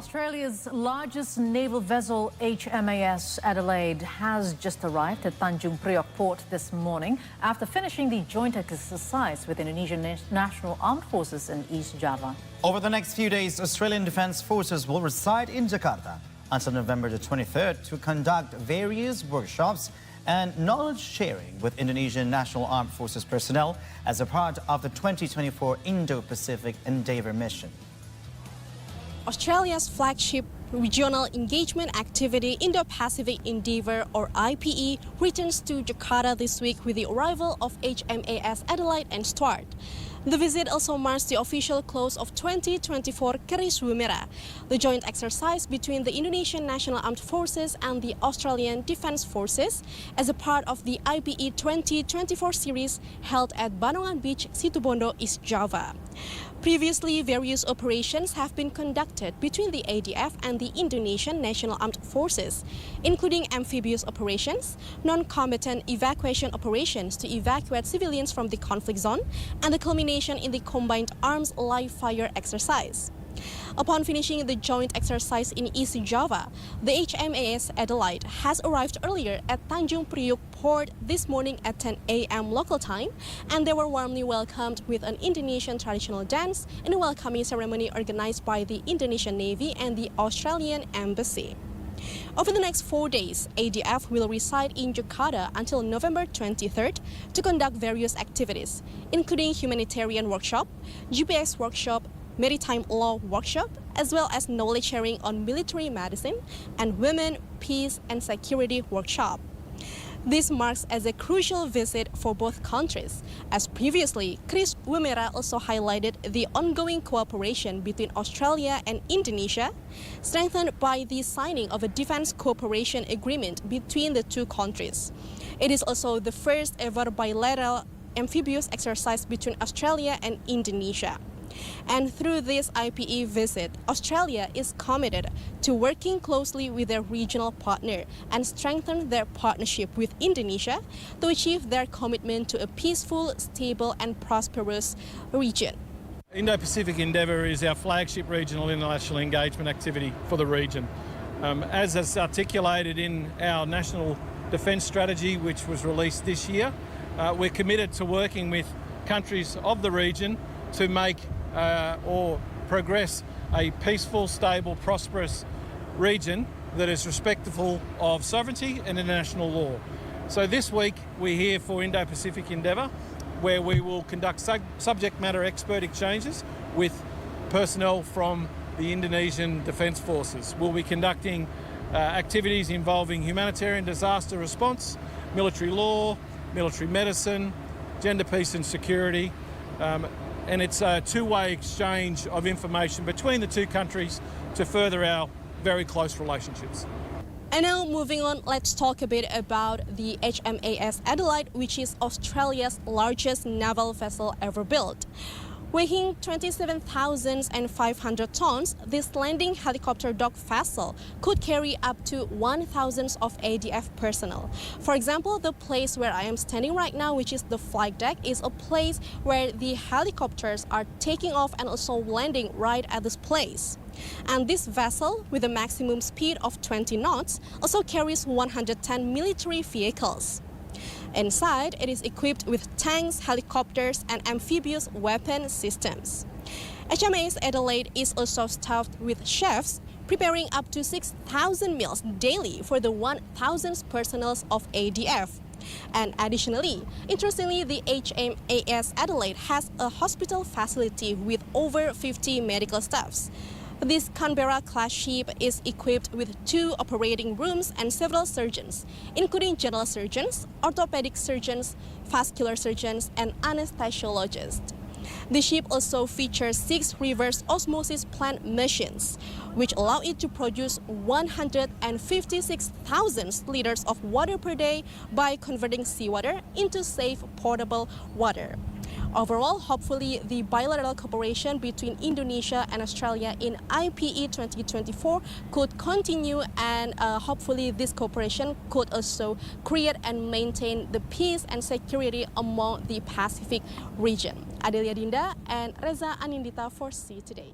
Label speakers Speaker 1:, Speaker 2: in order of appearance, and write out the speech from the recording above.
Speaker 1: Australia's largest naval vessel, HMAS Adelaide, has just arrived at Tanjung Priuk port this morning after finishing the joint exercise with Indonesian National Armed Forces in East Java.
Speaker 2: Over the next few days, Australian Defence Forces will reside in Jakarta until November the 23rd to conduct various workshops and knowledge sharing with Indonesian National Armed Forces personnel as a part of the 2024 Indo-Pacific Endeavour mission.
Speaker 3: Australia's flagship regional engagement activity, Indo-Pacific Endeavour, or IPE, returns to Jakarta this week with the arrival of HMAS Adelaide and Stuart. The visit also marks the official close of 2024 Keris Wumera, the joint exercise between the Indonesian National Armed Forces and the Australian Defence Forces as a part of the IPE 2024 series held at Banongan Beach, Situbondo, East Java. Previously, various operations have been conducted between the ADF and the Indonesian National Armed Forces, including amphibious operations, non-combatant evacuation operations to evacuate civilians from the conflict zone, and the culmination in the Combined Arms Live Fire exercise. Upon finishing the joint exercise in East Java, the HMAS Adelaide has arrived earlier at Tanjung Priuk port this morning at 10 a.m. local time, and they were warmly welcomed with an Indonesian traditional dance in a welcoming ceremony organized by the Indonesian Navy and the Australian Embassy. Over the next 4 days, ADF will reside in Jakarta until November 23rd to conduct various activities, including humanitarian workshop, GPS workshop, maritime law workshop, as well as knowledge sharing on military medicine and women, peace and security workshop. This marks as a crucial visit for both countries, as previously, Keris Wumera also highlighted the ongoing cooperation between Australia and Indonesia, strengthened by the signing of a defense cooperation agreement between the two countries. It is also the first ever bilateral amphibious exercise between Australia and Indonesia. And through this IPE visit, Australia is committed to working closely with their regional partner and strengthen their partnership with Indonesia to achieve their commitment to a peaceful, stable and prosperous region.
Speaker 4: Indo-Pacific Endeavour is our flagship regional international engagement activity for the region. As is articulated in our National Defence Strategy, which was released this year, we're committed to working with countries of the region to make or progress a peaceful, stable, prosperous region that is respectful of sovereignty and international law. So this week we're here for Indo-Pacific Endeavour, where we will conduct subject matter expert exchanges with personnel from the Indonesian Defence Forces. We'll be conducting activities involving humanitarian disaster response, military law, military medicine, gender, peace and security, and it's a two-way exchange of information between the two countries to further our very close relationships.
Speaker 3: And now moving on, let's talk a bit about the HMAS Adelaide, which is Australia's largest naval vessel ever built. Weighing 27,500 tons, this landing helicopter dock vessel could carry up to 1,000 of ADF personnel. For example, the place where I am standing right now, which is the flight deck, is a place where the helicopters are taking off and also landing right at this place. And this vessel, with a maximum speed of 20 knots, also carries 110 military vehicles. Inside, it is equipped with tanks, helicopters, and amphibious weapon systems. HMAS Adelaide is also staffed with chefs, preparing up to 6,000 meals daily for the 1,000 personnel of ADF. And additionally, interestingly, the HMAS Adelaide has a hospital facility with over 50 medical staffs. This Canberra-class ship is equipped with 2 operating rooms and several surgeons, including general surgeons, orthopedic surgeons, vascular surgeons, and anesthesiologists. The ship also features 6 reverse osmosis plant machines, which allow it to produce 156,000 liters of water per day by converting seawater into safe, portable water. Overall, hopefully the bilateral cooperation between Indonesia and Australia in IPE 2024 could continue, and hopefully this cooperation could also create and maintain the peace and security among the Pacific region. Adelia Dinda and Reza Anindita for See Today.